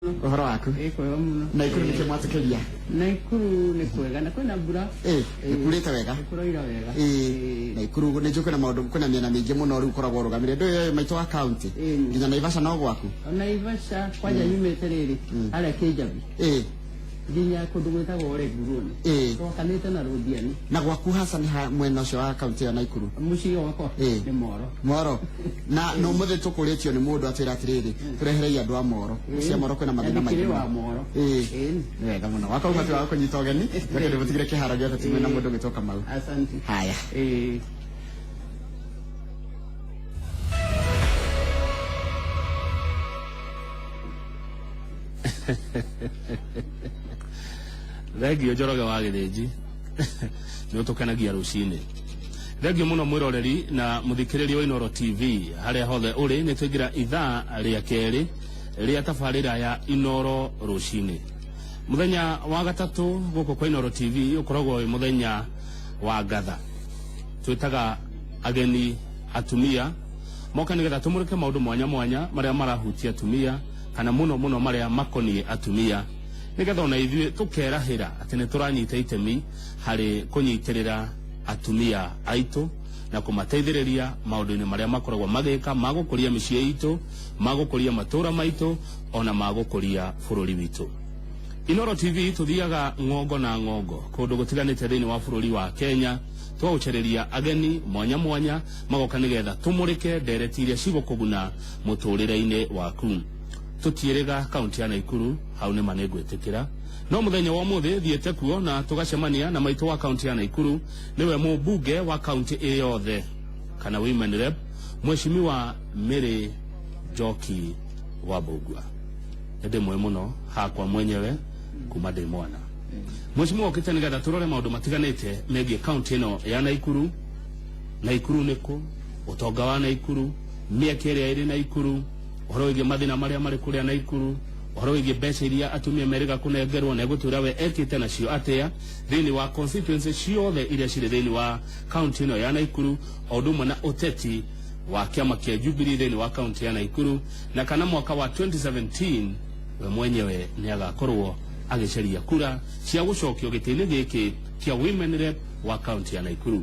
Uhoro waku? Kwega muno. Naikuru nĩkĩo mwatũkĩria? Naikuru nĩ kwega na kwĩna mbura. Nĩkurĩte wega? Nĩkũroira wega. Naikuru nĩ njũĩ kwĩna maũndũ, kwĩna mĩena mĩingĩ mũno rĩu ũkoragwo ũrũgamĩrĩire. Ndũĩ maitũ wa kaunti nginya Naivasha no gwaku? Naivasha kwanja nyumĩte rĩrĩ harĩa Kĩnjabi. Nginya kũndũ gwĩtagwo Oreguruoni. Twakanĩte na Rũthiani. Na gwaku hasa nĩ mwena ũcio wa kaunti ya Naikuru? Mũciĩ wakwa nĩ Moro. Moro. Na no mũthĩ tũkũrĩtio nĩ mũndũ atwĩra atĩrĩrĩ tũrehereire andũ a Moro. Cia Moro kwĩna mathĩna maingĩ. Nĩ wa Moro. Nĩ wega mũno. Wakauma tu wa kũnyita ũgeni. Reke ndĩmũtigĩre kĩharo gĩothe timwe na mũndũ gĩtoka mau. Asante. Haya. Thengio Njoroge wa Gĩthĩnji nĩ ũtũkenagia rũcinĩ. Thengio mũno mwĩroreri na mũthikĩrĩria wa Inooro TV harĩa hothe ũrĩ, nĩ tũingĩra ithaa rĩa kerĩ rĩa tabarĩra ya Inooro rũcinĩ. Mũthenya wa gatatũ gũkũ kwa Inooro TV ũkoragwo wĩ mũthenya wa ngatha. Twĩtaga ageni atumia moka nĩgetha tũmũrĩke maũndũ mwanya mwanya marĩa marahutia atumia kana mũno mũno marĩa makoniĩ atumia, nĩgetha ona ithuĩ tũkerahĩra atĩ nĩ tũranyita itemi harĩ kũnyitĩrĩra atumia aitũ na kũmateithĩrĩria maũndũ-inĩ marĩa makoragwo magĩka ma gũkũria mĩciĩ itũ, ma gũkũria matũũra maitũ, ona ma gũkũria bũrũri witũ. Inooro TV tũthiaga ng'ongo na ng'ongo kũndũ gũtiganĩte thĩinĩ wa bũrũri wa Kenya, twagũcereria ageni mwanya mwanya magoka nĩgetha tũmũrĩke ndereti iria cigũkũguna mũtũũrĩre-inĩ waku. Tũtiĩrĩga kaunti ya Naikuru, hau nĩ ma nĩngwĩtĩkĩra. No mũthenya wa ũmũthĩ thiĩte kuo na tũgacemania na maitũ wa kaunti ya Naikuru, nĩwe mũmbunge wa kaunti ĩyothe kana women rep, Mheshimiwa Mary Njoki Wambũgua. Ndĩmwe mũno hakwa mwenyewe kuma ndĩ mwana. Mheshimiwa ũkĩte nĩgetha tũrore maũndũ matiganĩte megiĩ kaunti ĩno ya Naikuru. Naikuru nĩkũ, ũtonga wa Naikuru, mĩeke ĩrĩa ĩrĩ Naikuru, ũhoro wĩgiĩ mathĩna marĩa marĩ kũrĩa Naikuru, ũhoro wĩgiĩ mbeca iria atumia merĩga kũnengerwo na egũtwĩra we ekĩte nacio atĩa thĩinĩ wa constituency ciothe iria cirĩ thĩinĩ wa kaunti ĩno ya Naikuru, o ũndũ ũmwe na ũteti wa kĩama kĩa Jubilee thĩinĩ wa kaunti ya Naikuru, na kana mwaka wa 2017 we mwenyewe nĩ agakorwo agĩcaria kura cia gũcokio gĩtĩ-inĩ gĩkĩ kĩa women rep wa kaunti ya Naikuru.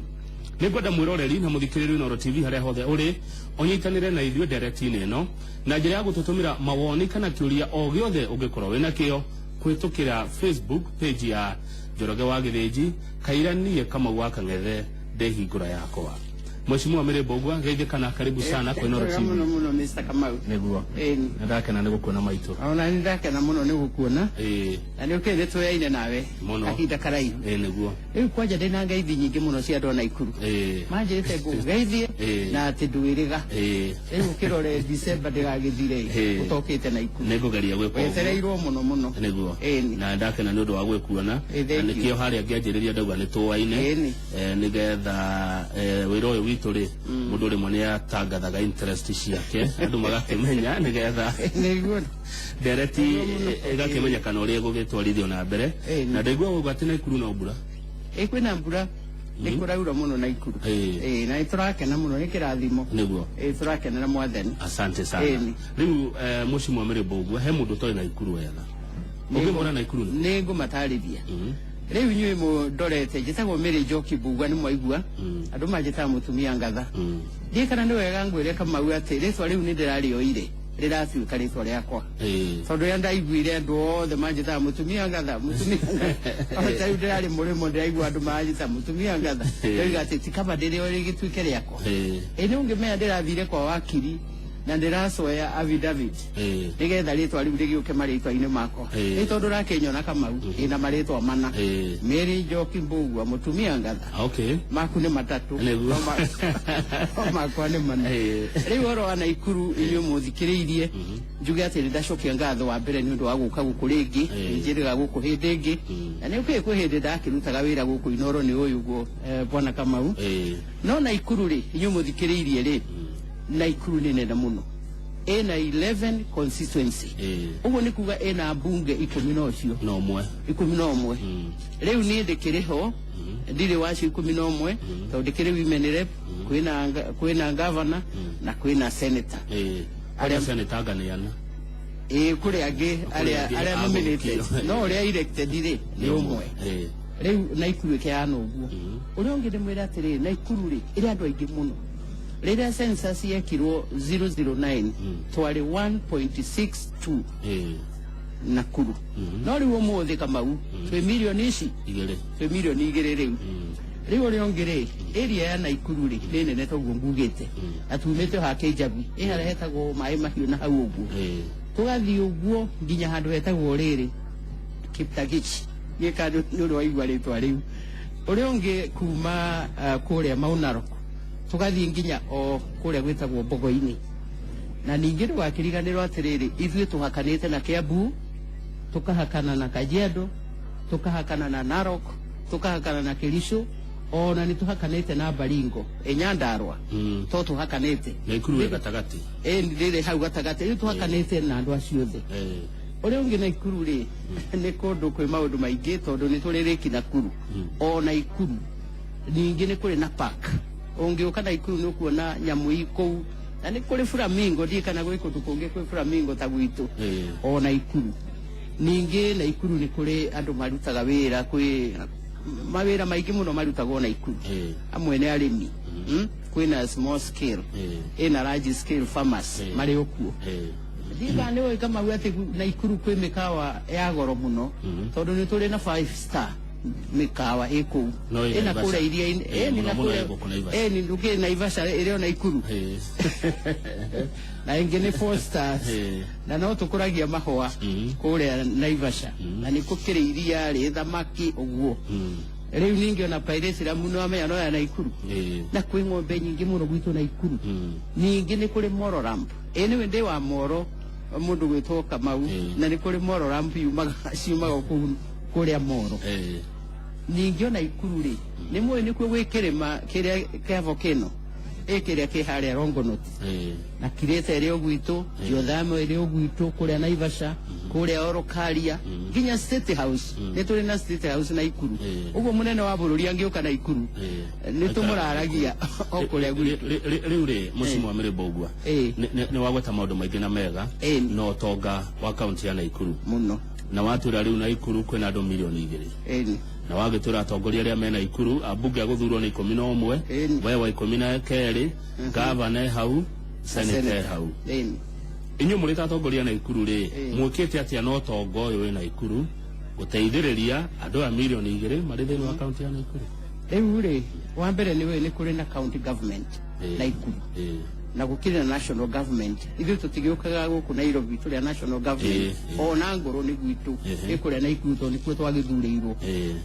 Nĩngwenda mwĩroreri na mũthikĩrĩri Inooro TV harĩa hothe ũrĩ ũnyitanĩre na ithuĩ ndereti-inĩ ĩno na njĩra ya gũtũtũmĩra mawoni kana kĩũria o gĩothe ũngĩkorwo wĩna kĩo kũhĩtũkĩra Facebook page ya Njoroge wa Gĩthĩnji, kairanie Kamau wa Kang'ethe ndehingũra yakwa. Mheshimiwa Mary Mbũgua, geithĩka na karibu sana kwa Inooro TV. Mũno mũno Mr. Kamau. Nĩguo. Nĩndakena nĩ gũkuona maitũ. Ona nĩndakena mũno nĩ gũkuona. Na nĩ ũkĩrĩ tũyaine nawe. Kahinda karaihu. Nĩguo. Rĩu kwanja ndĩna ngeithi nyingĩ mũno cia andũ a Naikuru. Manjĩte ngũgeithie na atĩ ndwĩrĩga. Rĩu ũkĩrore December ndĩgagĩthire ũtokĩte Naikuru. Nĩngũgeria gwĩka ũguo. Wetereirwo mũno mũno. Nĩguo. Na ndakena nĩ ũndũ wa gwĩkuona. Na nĩkĩo harĩa ngĩanjĩrĩria ndauga nĩ tũwaine. Nĩgetha wĩra ũyũ witũ rĩ mũndũ rĩmwe nĩ atangathaga interest ciake andũ magakĩmenya nĩgetha ndereti ĩgakĩmenyekana ũrĩa ĩgũgĩtwarithio na mbere. Na ndaigua gũga atĩ Naikuru no mbura. Kwĩna mbura nĩ kũraura mũno Naikuru. Na nĩtũrakena mũno nĩ kĩrathimo. Nĩguo. Tũrakenera Mwathani. Asante sana. Rĩu Mheshimiwa Mary Mbũgua, he mũndũ ũtoĩ Naikuru wega. Ũngĩmwona Naikuru nĩ ngũmatarĩria. Rĩu inyuĩ mũndorete njĩtagwo Mary Njoki Mbũgua nĩ mwaigua andũ manjĩtaga mũtumia ngatha. Ndiĩ kana nĩ wega ngwĩre Kamau atĩ rĩtwa rĩu nĩ ndĩrarĩoire rĩratuĩka rĩtwa rĩakwa. Tondũ rĩrĩa ndaiguire andũ othe manjĩtaga mũtumia ngatha, mũtumia ngatha. Rĩu ndĩrarĩ mũrĩmo ndĩraigua andũ manjĩtaga mũtumia ngatha. Ndoiga atĩ ti kaba ndĩrĩo rĩgĩtuĩke rĩakwa. Nĩ ũngĩmenya ndĩrathire kwa wakiri na ndĩracoya affidavit nĩgetha rĩtwa rĩu rĩgĩũke marĩtwa-inĩ makwa. Nĩ tondũ rakenyona Kamau ĩna marĩtwa mana. Mary Njoki Mbũgua mũtumia ngatha. Maku nĩ matatũ. No makwa nĩ mana. Rĩu ũhoro wa Naikuru inyuĩ mũthikĩrĩirie njuge atĩ nĩndacokia ngatho wa mbere nĩ ũndũ wa gũka gũkũ rĩngĩ, njĩrĩga gũkũ hĩndĩ ĩngĩ. Na nĩ ũkĩrĩ kwĩ hĩndĩ ndakĩrutaga wĩra gũkũ Inooro nĩ ũyũ guo Bwana Kamau. No Naikuru rĩ inyuĩ mũthikĩrĩirie rĩ Naikuru nĩ nene mũno. Ena 11 constituency. Ũguo nĩ kuga ena mbunge 10 na ũcio. 11. Rĩu niĩ ndĩkĩrĩ ho ndirĩ wacio 11 tondũ ndĩkĩrĩ women rep, kwĩna governor na kwĩna senator. Arĩa senator nganiana. kuri angi aria nominated no uria elected ri ni umwe riu Naikuru ikiana uguo uria ungi ndimwira atiri Naikuru ri iri andu aingi muno rĩrĩa census yekirwo 009 twari 1.62 Nakuru no rĩu ũmũthĩ Kamau twĩ milioni ici twĩ milioni 2 rĩu rĩu ũrĩa ũngĩ rĩ area ya Naikuru rĩ nĩ nene toguo ngugĩte atumĩte hake Ijabi ĩharĩa hetagwo maĩ mahiũ na hau ũguo tũgathiĩ ũguo nginya handũ hetagwo rĩrĩ Kiptagich nĩ kandũ nĩ ũrĩ waigua rĩtwa rĩu ũrĩa ũngĩ kuma kũrĩa Mau Narok tugathii nginya o kuria gwitagwo Mbogo-ini na ningĩ ndwakiriganirwo atiriri ithuĩ tuhakanĩte na Kiambu tukahakana na Kajiado tukahakana na Narok tukahakana na Kericho ona ni tuhakanĩte na Baringo Nyandarua to tuhakanĩte Naikuru gatagati ndĩrĩ hau gatagati rĩu tuhakanĩte na andũ acio othe ũrĩa ũngĩ Naikuru rĩ nĩ kũndũ kwĩ maũndũ maingĩ tondũ nĩ tũrĩ Nakuru o Naikuru ningĩ nĩ kũrĩ na park ungiuka Naikuru ni kuona nyamu ikou na ni kuri flamingo ndi kana gwi kundu kungi kwi flamingo ta gwitu o Naikuru ningi Naikuru ni kuri andu marutaga wira kwi mawira maingi muno marutagwo Naikuru amwe ni arimi kwina small scale ina large scale farmers mari okuo ndiga ni we kama wete Naikuru kwi mikawa ya goro muno tondu ni turi na 5 star mikawa iko ina kura iria ni na kura ni nduke Naivasha ire Naikuru na ingine 4 stars na no tukuragia mahwa kure Naivasha na ni kukire iria ri thamaki uguo riu ningi ona pirates ra muno amenya no ya Naikuru na kwi ng'ombe nyingi muno gwitu Naikuru ningi ni kuri Moro Ramp ni wende wa Moro mundu gwitwo Kamau na ni kuri Moro Ramp yumaga ciumaga kuria Moro ningi ona Naikuru ri ni mwe ni kwe gwikirima kiria kia volcano kiria ki haria Longonot na kirete ri ogwitu Jothamo ri ogwitu kuria Naivasha kuria Orokaria nginya State House ni turi na State House Naikuru uguo munene wa bururi angiuka Naikuru ni tumuraragia okuria gwitu riu ri musimu wa Mirembe ugua ni wagweta maundu maingi na mega no tonga wa county ya Naikuru muno na watu riu Naikuru kwina andu milioni 2 na wagitura atongoria aria mena Ikuru abunge aguthurwo ni 11 we wa 12 gavana hau senate hau inyu muri atongoria na Ikuru ri mwikite atia no tongo uyu na Ikuru guteithiriria andu a milioni 2 mari thini wa county ya Naikuru riu ri wa mbere ni we ni kuri na county government na Ikuru na gukiri na national government ithu tutigiukaga guku Nairobi turi national government ona ngoro ni gwitu ikuria na Ikuru to ni kwe twagithurirwo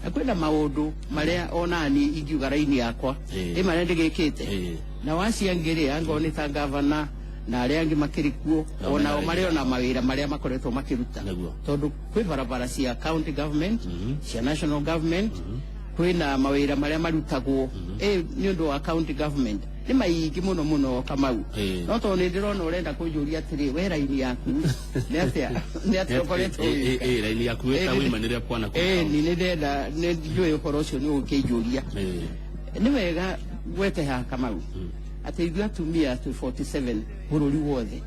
akwenda maundu maria ona ni ingiuga raini yakwa maria ndigikite na waciangire ango ni ta governor na aria angi makirikuo ona maria ona mawira maria makoretwo makiruta tondu kwi barabara cia county government cia national government kwina mawira maria marutagwo ni undu wa county government ni maingi muno Kamau no to ni ndirona urenda kunjuria atiri we raini yaku ni atia ukoretwo raini yaku eta wimanire kwana ni ndenda ni njui ukoro ucio ni ukijuria ni wega gwete ha Kamau ati ithu atumia 47 bururi wothe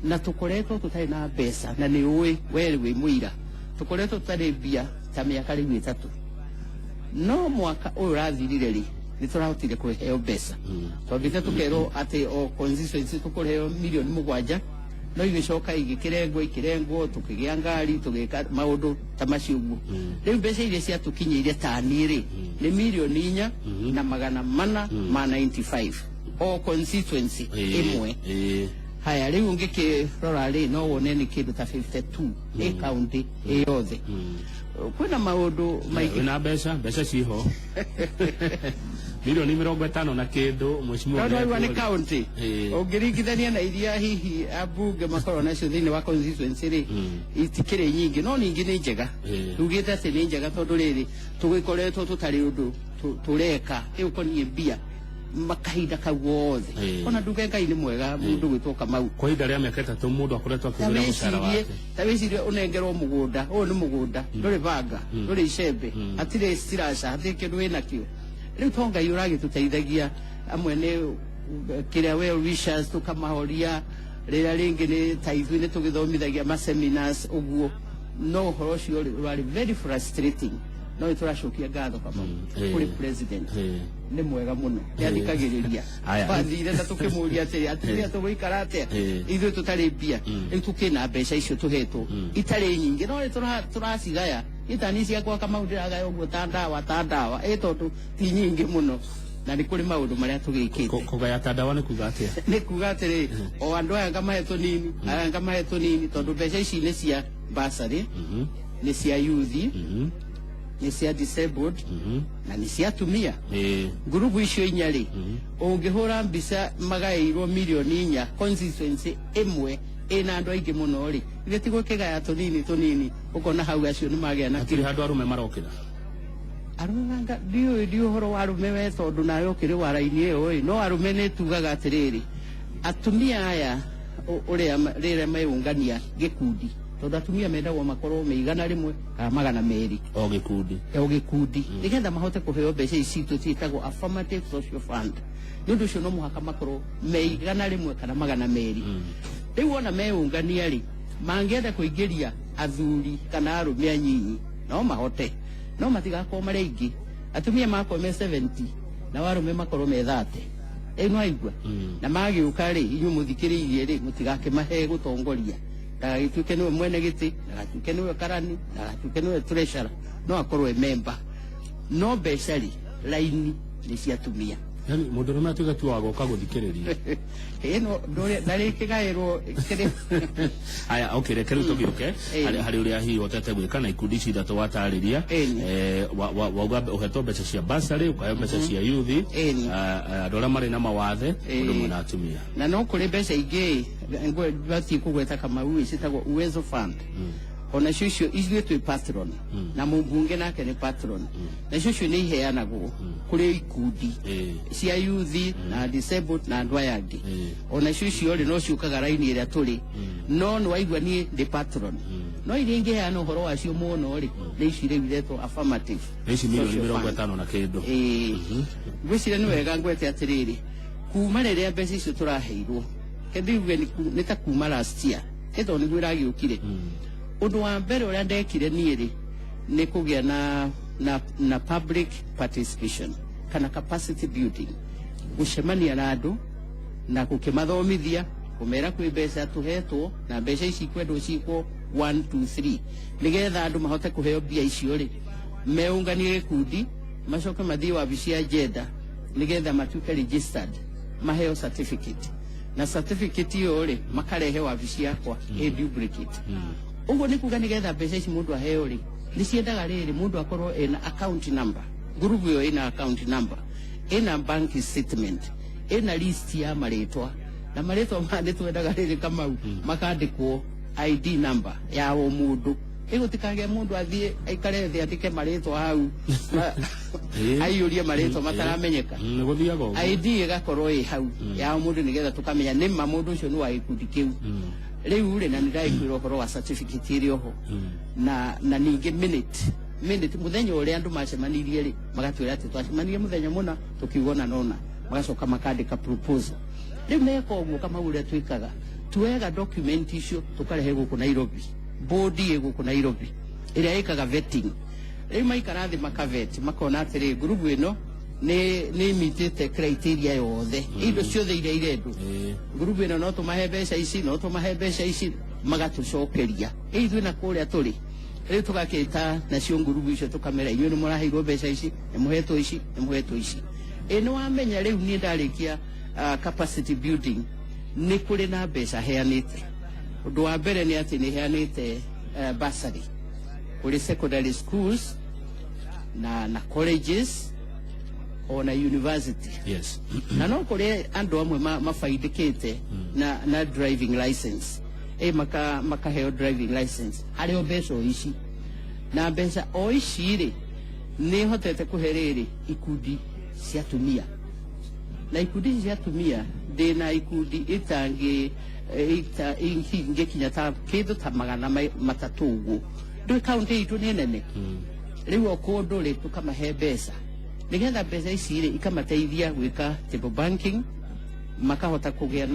na tukoretwo tutari na mbeca na ni uwi we wi muira tukoretwo tutari mbia ta miaka riu 3 no mwaka uyu rathirire ri niturahotire kuheo mbeca twambite tukerwo ati o constituency tukureheo milioni 7 no igicoka ikirengwo tukigia ngari tugika maundu ta macio uguo riu mbeca iria ciatukinyire ta niri ni milioni 4 na magana 495 o constituency imwe haya riu ngikirora ri no wone ni kindu ta 52 county yothe kwina maundu maigi na mbeca ciho milioni 50 na kindu mheshimiwa ndio ni county ongiringithania na iria hihi abunge makoro nacio thini wa constituency ri itikire nyingi no ningi ni njega tugite ati ni njega tondu riri tugikoretwo tutari undu tureka uko ni mbia makahinda kagwothe ona nduge Ngai ni mwega mundu gwitwo Kamau kwa ihinda ria miaka 3 mundu akoretwo akihira mushara wake tawicirie unengerwo mugunda uyu ni mugunda nduri banga nduri icembe atire stirasha atire kindu wina kio riu to Ngai uragituteithagia amwe ni kiria we wishes tukamahoria rira ringi ni taithu ni tugithomithagia ma seminars uguo no horo cio wari very frustrating no ituracokia ngatho kama kuri president ni mwega muno yathikagiriria bathire na tukimuria ati tugikara atia ithu tutari mbia tukina mbeca icio tuhetwo itari nyingi no turacigaya itani ciakwa kama ndiraga uguo ta ndawa tondu ti nyingi muno na ni kuri maundu maria tugikite kugaya ta ndawa ni kuga atia ni kuga atiri o andu aya ngamahetwo nini tondu mbeca ici ni cia bursary ni cia youth ni cia disabled na ni cia tumia ngurubu icio inyari ungihura mbica magairwo milioni 4 constituency imwe ina andu aingi muno ri ile tigo kigaya tunini ukona hau acio ni magia na kiri handu arume marokira arunanga dio horo warume we tondu nayo kiri waraini iyo no arume ni tugaga atiriri atumia aya uria rire mayungania gikundi tondu atumia mendagwo makorwo meigana rimwe kana magana meri o gikundi nigetha mahote kuheo mbeca ici tutitagwo affirmative social fund nundu ucio no muhaka makorwo meigana rimwe kana magana meri riu ona meungania ri mangienda kuingiria athuri kana arume anyinyi no mahote no matigakorwo mari aingi atumia makorwo me 70 na warume makorwo me 30 no aigua na magiuka ri inyu muthikiriirie ri mutigake mahe gutongoria ndagituke niwe mwene giti ndagituke niwe karani ndagituke niwe treasurer no akorwo member no mbeca ri laini ni cia tumia yani mundu rume atuga tu wagoka guthikiriria no ndari kigairwo kiri aya okay rekeru tugiuke hari uria hi hotete gwika na ikundi ici ithatu watariria wauga uhetwo mbeca cia bursary ukaheo mbeca cia youth andu aria mari na mawathe mundu mwena atumia na no kuri mbeca ingi bati kugweta kama uwi citagwo uwezo fund ona cio ithuĩ twĩ patron na mũmbunge nake nĩ patron na cio nĩ iheanagwo kũrĩ ikundi cia youth na disabled na andũ aya angĩ ona cio rĩ no ciũkaga raini ĩrĩa tũrĩ no nĩ waigua niĩ ndĩ patron no iria ingĩheana ũhoro wacio mũno rĩ nĩ ici rĩu iretwo affirmative ici milioni 50 na kĩndũ ngwĩciria nĩ wega ngwete atĩrĩrĩ kuma rĩrĩa mbeca icio tũraheirwo kĩndiuge nĩ ta kuma last year kĩtho nĩguo ĩragĩũkire undu wa mbere uria ndekire niĩ ni kugia na public participation kana capacity building gucemania na andu na gukimathomithia kumera kwi mbeca tuhetwo na mbeca ici kwendwo cikwo 1 2 3 nigetha andu mahote kuheo mbia icio ri meunganie gikundi macoke mathii wabici ya gender nigetha matuke registered maheo certificate na certificate iyo ri makarehe wabici yakwa duplicate ugo ni kuga nigetha mbeca ici mundu aheo ri ni ciendaga riri mundu akorwo ena account number group yo ina account number ina bank statement ina list ya maretwa na maretwa mande twendaga riri kama makandikwo ID number ya o mundu igutikage mundu athie aikare thi atike maretwa hau ayurie maretwa mataramenyeka ID igakorwo hau ya mundu nigetha tukamenya ni mundu ucio ni wa ikundi kiu riu ri na ndaikwira uhoro wa certificate iri oho na ningi minute muthenya uria andu macemanirie ri magatwira ati twacemanirie muthenya muna tukiugona nona magacoka makandika proposal riu meko uguo kama uria twikaga tuwega document icio tukarehe guku Nairobi bodi guku Nairobi iria ikaga vetting riu maikara thi makavet makona atiri group ino ni mitite criteria yothe indo ciothe iria irendu group ino no tumahe mbeca ici magatucokeria ithuĩ na kũrĩa tũrĩ riu tugakĩta nacio group icio tukamera inyuĩ nĩ mũraheirwo mbeca ici nĩ mũhetwo ici nĩ wamenya riu niĩ ndarĩkia capacity building nĩ kũrĩ na mbeca heanĩte ũndũ wa mbere nĩ atĩ nĩ heanĩte bursary kũrĩ secondary schools na colleges ona university yes na no kuri andu amwe mafaidikite na driving license makaheo driving license hari obeca ici na mbeca o ici ri ni hotete kuherere ikundi cia tumia na ikundi cia tumia ndina ikundi itangi inge kinya ta kindu ta magana matatu uguo ndu county itu ni nene riu okundu ri tukamahe mbeca nigetha mbeca ici ri ikamateithia gwika table banking makahota kugia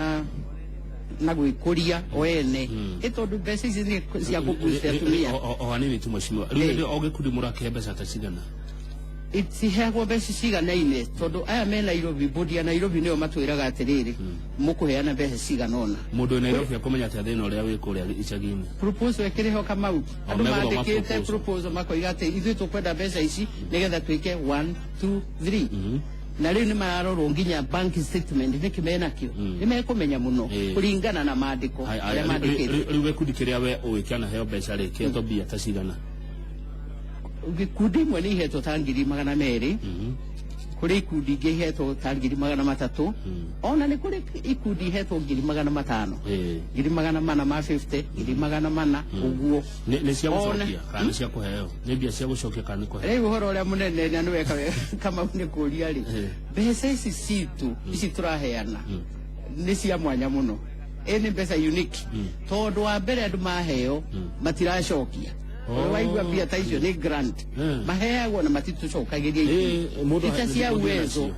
na gwikuria oene itondu mbeca ici ni cia kubucia atumia o hanini tu mheshimiwa riu ndio ogikundi murake mbeca ta cigana itihegwo mbeca ciganaine tondu aya me Nairobi bodi ya Nairobi nio matwiraga atiriri mukuheana mbeca ciganona mundu Nairobi akomenya ati thina uria wi kuria icagini proposal ekiriho Kamau andu mandikite proposal makoiga ati ithui tukwenda mbeca ici nigetha twike 1 2 3 na riu ni mararorwo nginya bank statement nikimena kio nimekumenya muno kuringana na maandiko aria mandikite riu gikundi kiria we uikiana heo mbeca ri kieto bia ta cigana gikundi mwe ni ihetwo ta 200,000 kuri ikundi ingi ihetwo ta 300,000 ona ni kuri ikundi ihetwo 500,000 450 400 uguo ni cia gucokia kana cia kuheo ni bia cia gucokia kana kuheo riu uhoro uria munene na niweka kama ni kuria ri mbeca ici citu ici turaheana ni cia mwanya muno ni mbeca unique tondu wa mbere andu maheo matiracokia waigua bia ta icio ni grant maheagwo na matitucokagiria ita cia uwezo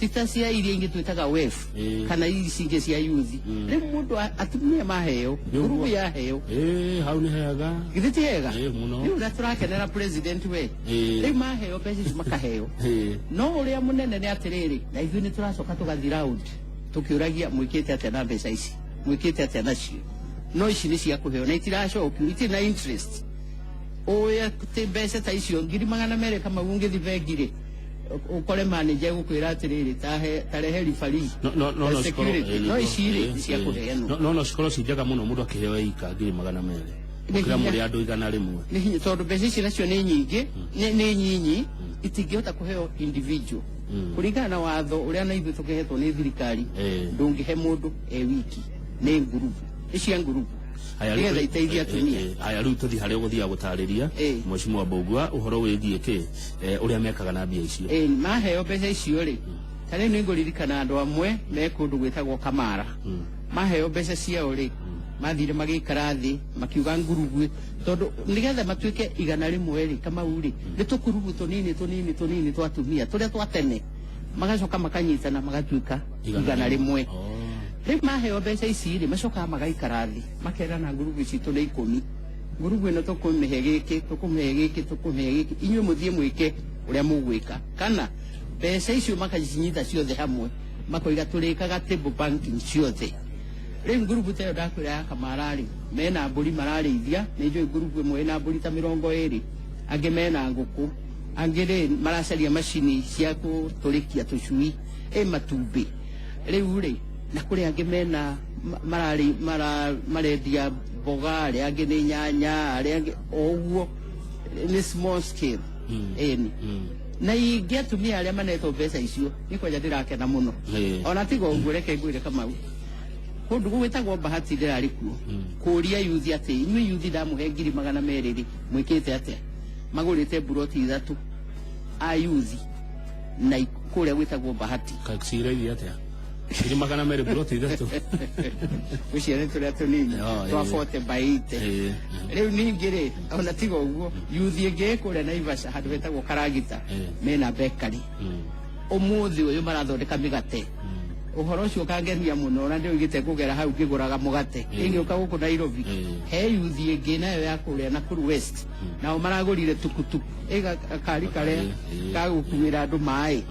ita cia iria ingi twitaga WEF kana ici ingi cia youth riu mundu atumia maheo gurubu ya heo hau ni heaga githiti hega riu na turakenera president we riu maheo mbeca icio makaheo no uria munene ni atiriri na ithuĩ ni turacoka tugathi round tukiuragia mwikite atia na mbeca ici mwikite atia nacio no ici ni cia kuheo na itiracokio itirĩ na interest oya te mbeca ta icio 200,000 kama ungithi bengire ukore manager gukwira atiriri tarehe rifari no iciri cia kuheanwo no cikoro cinjaga muno mundu akiheo ika 200,000 ukira muri andu 100 rimwe ni tondu mbeca ici nacio ni nyingi ni nyinyi itingihota kuheo individual kuringana na watho uria na ithu tukihetwo ni thirikari ndungihe mundu wiki ni ngurubu icia ngurubu aya itaithia atumia aya riu tuthi haria guthia gutariria mheshimiwa Mbugua uhoro wigie ki uria mekaga na mbia icio maheo mbeca icio ri tari ni nguririkana andu amwe me kundu gwitagwo Kamara maheo mbeca ciao ri mathire magikara thi makiuga ngurubu tondu nigetha matuike 100 ri kama uri ni tukurubu tunini twatumia turia twatene magacoka makanyitana magatuika 100 riu maheo mbeca ici ri macoka magaikara thi makerana ngurubu ici tuli 10 ngurubu ino tukumihe giki inyuĩ muthie mwike uria mugwika kana mbeca icio makacinyita ciothe hamwe makoiga turikaga table banking ciothe riu ngurubu tayo ndakwira ya Kamara ri mena mburi mararĩithia ni njui ngurubu imwe na mburi ta 20 angi mena nguku angi ri maracaria macini cia guturikia tucui matumbi riu ri na kuri angi mena marendia mboga ari angi ni nyanya ari angi oguo ni small scale na ingi atumia aria manetwo mbeca icio nikwaja ndirakena muno ona tigo uguo reke ngwire Kamau kundu gwitagwo Bahati ndirari kuo kuria yuthi ati inyuĩ yuthi ndamuhe 200,000 mwikite atia magurite buroti 3 a yuthi na kuria gwitagwo Bahati kaksire atia 200,000 buroti 3 uciare turia tunini twafote baite riu ningi ri ona tigo uguo yuthi ingi kuria Naivasha handu hetagwo Karagita mena bakery umuthi uyu marathondeka migate uhoro ucio kangenia muno na ndio igite kugera hau ngiguraga mugate ingi uka guku Nairobi he yuthi ingi nayo ya kuria Nakuru West nao maragurire tukutuku kari kare gagukumira andu mai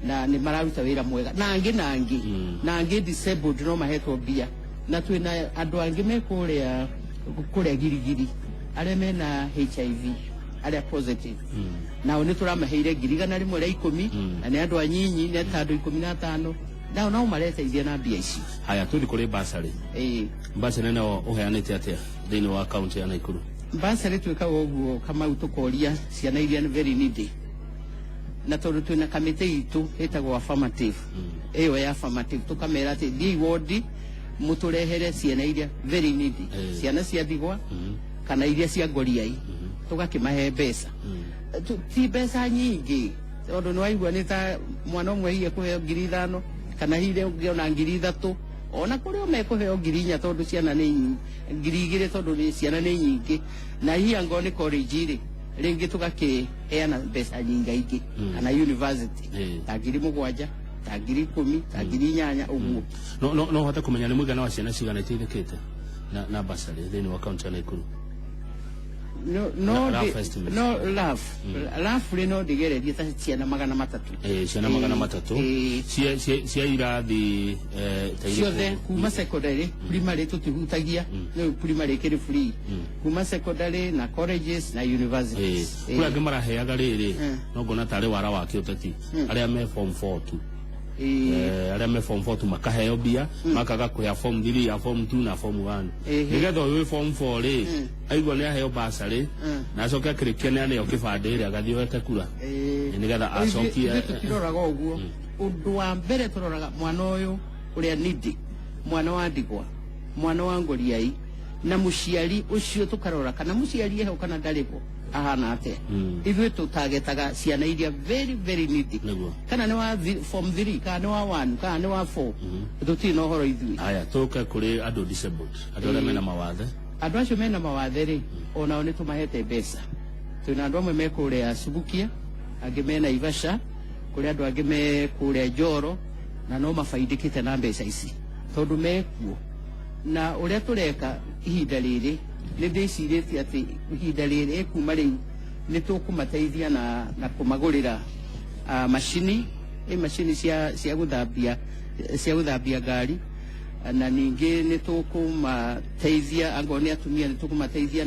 na ni mararuta wira mwega nangi disabled no mahetwo bia na twina andu angi me kuria girigiri aria mena HIV aria positive nao ni turamaheire 100,000 ria 10 na ni andu anyinyi ni andu 15 nao no mareteithia na mbia ici haya tuthi kuri basari basari no uheanite atia thini wa county ya Nakuru basari twikaga uguo kama utukoria ciana iria ni very needy na tondu twina kamite itu itagwo affirmative iyo ya affirmative tukamera ati di ward muturehere ciana iria very needy ciana cia thigwa kana iria cia ngoriai tugakimahe mbeca ti mbeca nyingi tondu ni waigua ni ta mwana umwe hiye kuheo 5,000 kana hile ungiona 3,000 ona kuri o mekuheo 4,000 tondu ciana ni 2,000 tondu ni ciana ni nyingi na hiya ngo ni college ri ringi tugakiheana mbeca nyinga ingi kana university ta 7,000 ta ngiri 10 ta ngiri 8 uguo no hota kumenya ni mwigana wa ciana cigana iteithikite na basari thini wa county ya Nakuru. No laugh rino digererie ta ciana 300 ciana 300 cia irathi ciothe kuma secondary primary tutihutagia no primary kiri free kuma secondary na colleges na universities kula ngemara heaga riri no ngona tari wara wa kiuteti aria me form 4 tu aria me form 4 tu makaheo bia makaga kuya form 3 ya form 2 na form 1 nigetha we form 4 ri aigwa ni aheo basari na acoke kirikene ne okibande ri agathiwete kura nigetha acokie tukiroraga uguo undu wa mbere turoraga mwana uyu uria nidi mwana wa ndigwa mwana wa ngoriai na muciari ucio tukarora kana muciari eho kana ndaripo ahana ate ithuĩ tutagetaga ciana iria very needy kana ni wa form 3 kana ni wa 1 kana ni wa 4 tuti no horo ithuĩ aya tuke kuri andu disabled andu arĩa mena mawathe andu acio mena mawathe ri ona oni tumahete mbeca twina andu amwe me kuria Subukia angĩ mena Ivasha kuri andu angĩ me kuria Njoro na no mafaidikite na mbeca ici tondu mekuo na uria tureka ihinda riri ni ndicirĩtie atĩ ihinda rĩrĩ kuma rĩu nĩ tũkũmateithia na kũmagũrĩra macini cia gũthambia ngari na ningĩ nĩ tũkũmateithia angorwo nĩ atumia nĩ tũkũmateithia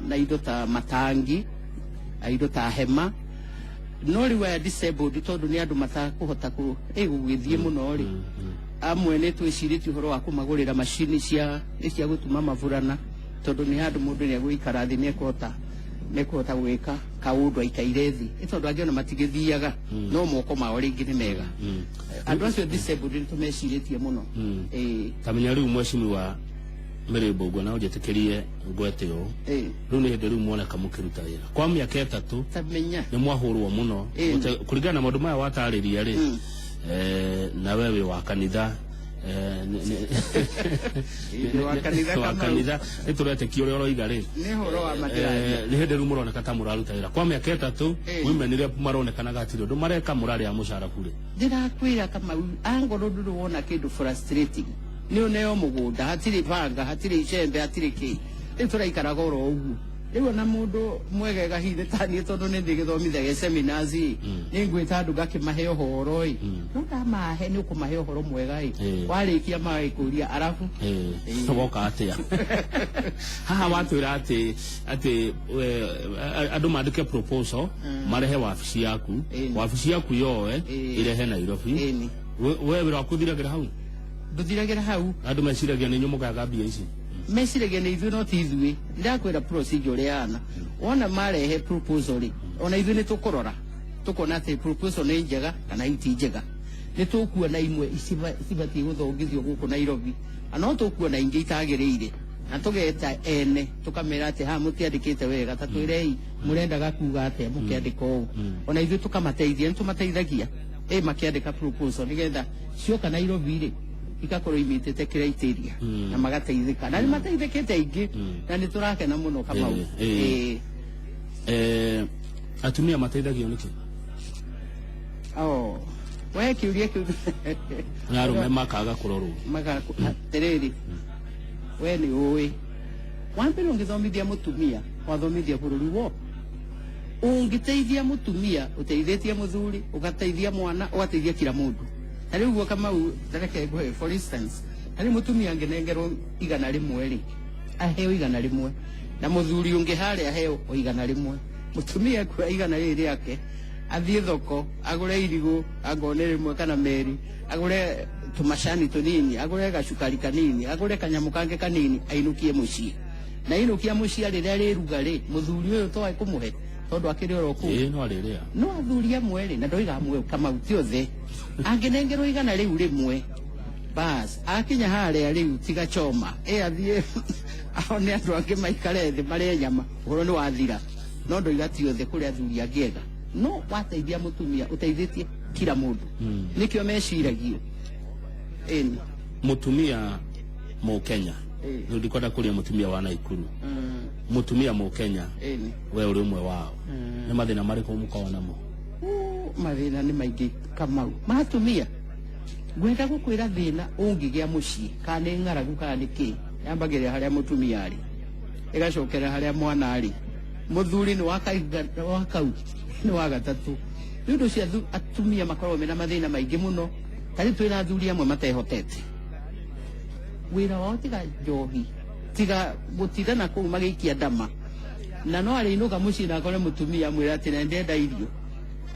na indo ta matangi indo ta hema no rĩu aya disabled tondũ nĩ andũ matakũhota gũgĩthiĩ mũno rĩ amwe nĩ twĩcirĩtie ũhoro wa kũmagũrĩra macini cia gũtuma mavurana tondu ni handu mundu ni agũikara thi ni kuhota gwika kaundu aikaire thi tondu angiona matigithiaga no moko mao ringi ni mega andu acio disabled ni tumeciritie muno tamenya riu mwecimu wa Mirĩmbũngwa na ũnjĩtĩkĩrie ngwete ũũ rĩu nĩ hĩndĩ rĩu muoneka mũkĩruta wĩra kwa mĩaka 3 tamenya nĩ mwahũrwo mũno kũringana na maũndũ maya watarĩria rĩ na wewe wa kanitha wa kanitha nituretekia uria uroiga ri ni horo wa matirathi ni hindi ru muroneka ta muraruta wira kwa miaka 3 wimenire maronekanaga atiri undu mareka murari a mucara kure ndirakwira kama angoro ndu wona kindu frustrating ni uneo mugunda hatiri banga hatiri icembe hatiri ki nituraikara goro ugu riu na mundu mwegega hithe tani tondu ni ndigithomithagia seminars ni ngwita andu ngakimahe uhoro i no ndamahe ni ukumahe uhoro mwega i warikia maikuria arafu woka atia haha watwira ati andu mandike proposal marehe wabici yaku yoe irehe Nairobi we wira kuthiragira hau nduthiragira hau andu meciragia ni nyumugaga mbia ici mesirege ni ithuĩ no ti ithuĩ ndakwĩra procedure yana wona marehe proposal ona ithuĩ nĩ tũkũrora tũkona atĩ proposal nĩ njega kana iti njega nĩ tũkuona imwe cibatiĩ gũthongithio gũkũ Nairobi no tũkuona ingĩ itagĩrĩire na tũgeta ene tũkamera atĩ ha mũtiandĩkĩte wega ta twĩrei mũrendaga kuga atĩa mũkĩandĩka ũũ ona ithuĩ tũkamateithia nĩ tũmateithagia makĩandĩka proposal nĩgetha cioka Nairobi rĩ ikakorwo imitete criteria na magateithika na mateithikite aingi na ni turakena muno kama atumia mateithagio niki we kiuria arume makaga kurorwo tereri we ni uwi wambere ungithomithia mutumia wathomithia bururi wo ungiteithia mutumia uteithĩtie muthuri ugateithia mwana ugateithia kila mundu ari uguo kama tareke ngwe for instance ari mutumia ngenengerwo 100 ri aheo 100 na muthuri ungi haria aheo 100 mutumia kwa 100 yake athie thoko agure irigo agone rimwe kana meri agure tumashani tunini agure gacukari kanini agure kanyamu kange kanini ainukie mucii na inukia mucii riria riruga ri muthuri uyu to aikumuhe tondu akiri oroku no ariria no athuria mweri na ndoiga amwe kama utiothe angenengerwo 100 riu rimwe bas akinya haria riu tiga choma athie aone andu angi maikare thi mare nyama uhoro ni wathira no ndoiga tiothe kuri athuri angiega no wateithia mutumia uteithitie kila mundu nikio meciragio mutumia mu Kenya ndikwenda kuria mutumia wa Naikuru mutumia mu Kenya we uri umwe wao ni mathina mariko mukona mo mathina ni maingi kama matumia gwenda gukwira thina ungigia mucii kana ng'aragu kana niki yambagire haria mutumia ari igacokera haria mwana ari muthuri ni wakau ni wa gatatu ndu cia atumia makorwo mena mathina maingi muno tari twina athuri amwe matehotete wira wao tiga njohi tiga gutithana kuu magiikia ndama na no ariinuka mucii na akore mutumia mwira ati ndenda irio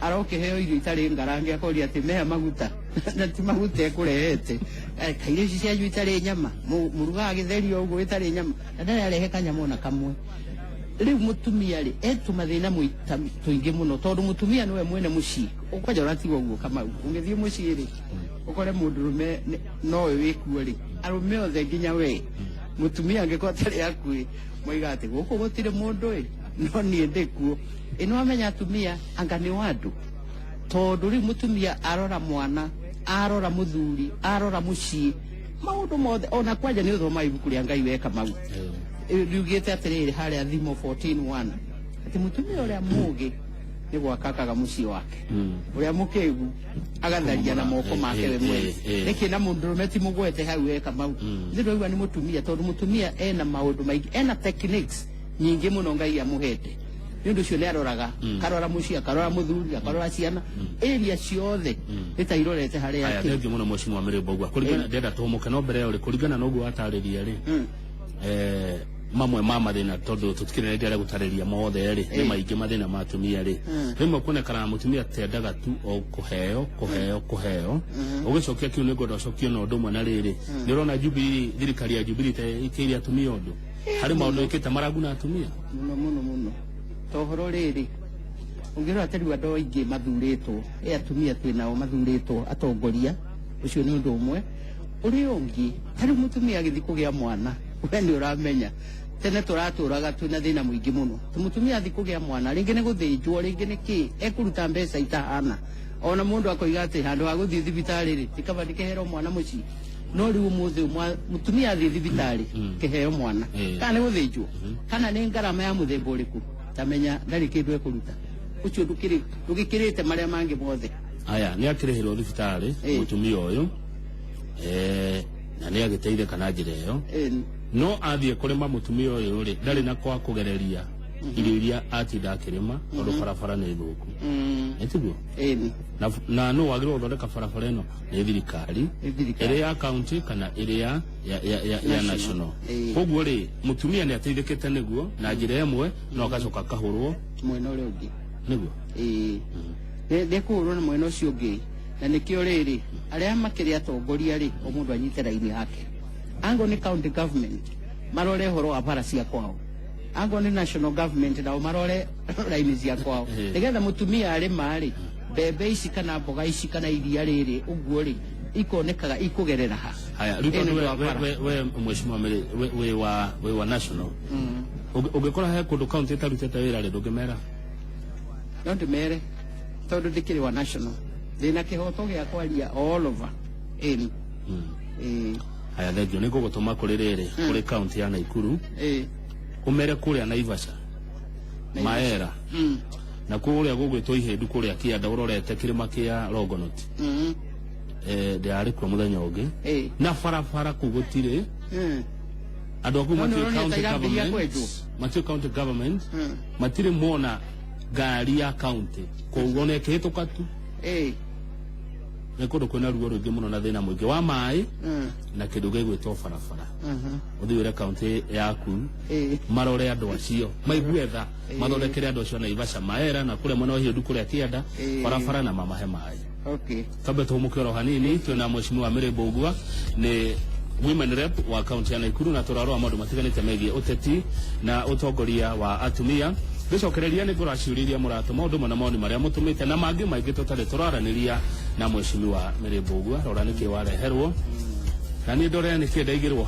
aroke heo irio itari ngarange akoria ati meha maguta na ti maguta ekurehete kaire ici cia itari nyama muruga githerio uguo itari nyama na ndari arehe kanyama ona kamwe riu mutumia ri etuma thina muita tuingi muno tondu mutumia niwe mwene mucii ukwaja uratigo uguo kama ungithie mucii ri ukore mundurume no we wikuo ri arume othe nginya we mutumia angekuwa tari akui moiga ati guku gutire mundu ri no nie ndikuo ino amenya atumia anga ni wandu tondu riu mutumia arora mwana arora muthuri arora mucii maundu mothe ona kwaja ni uthoma ibuku ria Ngai weka mau riugite atiriri haria thimo 14:1 ati mutumia uria mugi ni gwakakaga mucii wake uria mukigu agatharia na moko make we mwene niki na mundurume ti mugwete hau weka mau ndiroiwa ni mutumia tondu mutumia ena maundu maingi ena techniques nyingi muno Ngai amuhete ndu cio ni aroraga karora mucii akarora muthuri akarora ciana area ciothe itairorete haria aya thengi muno Mheshimiwa Mirembo Ogua kurigana ndenda tumuke no mbere uri kurigana no guo atariria ri mamwe mama thina tondu tutikire ndere gutariria mothe ri ni maingi mathina matumia ri rimwe kuonekana mutumia tendaga tu o kuheo ugicokia kiu ni ngodo cokio no ndumwe na riri ni urona Jubilee thirikari ya Jubilee te ikiria atumia undu hari maundu ikite maraguna atumia muno tohoro riri ungirora tari andu aingi mathuritwo atumia twinao mathuritwo atongoria ucio ni undu umwe uri ungi tari mutumia agithi kugia mwana we ni uramenya tene turaturaga twina thina muingi muno mutumia athi kugia mwana ringi ni guthinjwo ringi ni ki ekuruta mbeca itahana ona mundu akoiga ati handu ha guthii thibitari ri tikaba ndikehero mwana mucii no riu muthe mutumia athi thibitari keheo mwana kana ni guthinjwo kana ni ngarama ya muthemba uriku tamenya ndari kindu ekuruta ucio ndukirite maria mangi mothe aya ni akirihirwo thibitari mutumia uyu na ni agiteire kana njira iyo no athie kurima mutumia uyu ri ndari na kwa kugereria irio iria atinda akirima tondu barabara ni thuku etiguo na no wagirwo uthondeka barabara ino ni thirikari iri ya county kana iri ya national koguo ri mutumia ni ateithikite niguo na njira imwe no gacoka kahurwo mwena uri ungi niguo ndekuhurwo na mwena ucio ungi na nikio riri aria makiri atongoria ri o mundu anyite raini yake ango ni county government marore horo wa bara cia kwao ango ni national government na marore raini cia kwao nigetha mutumia ari mari bebe ici kana mboga ici kana iria riri uguo ri ikonekaga ikugerera ha haya ruto we Mheshimiwa Mere we wa national ungikora he kundu county tarutete wira ri ndungimera no ndimere tondu ndikiri wa national thina kihoto gia kwaria all over haya thengio niko gutuma kuri riri kuri county ya Naikuru umere kuria Naivasha Maera na kuria gugwitwo ihendu kuria Kianda urorete kirima kia Longonot ndiari kwa muthenya ungi na barabara kugutire andu aku matio county government matire mona gari ya county kuone kihituka tu nekodo kwena ruo rugi muno na thina mwingi wa mai na kindu gigwitwo barabara uthiire county yaku marore andu acio maiguetha mathondekere andu acio Naivasha Maera na kule mwena hiyo ndukure Kianda barabara na mamahe mai kabe tumukero hanini tuna Mheshimiwa Mirembo Ogua ni women rep wa county ya Naikuru na turarwa maundu matiganite megie uteti na utongoria wa atumia gicokereria ni nguraciuriria murato maundu mana maoni maria mutumite na mangi maingi tutari turaraniria na Mheshimiwa Mirembo Ogua rora niki wareherwo na ni ndore niki ndaigirwo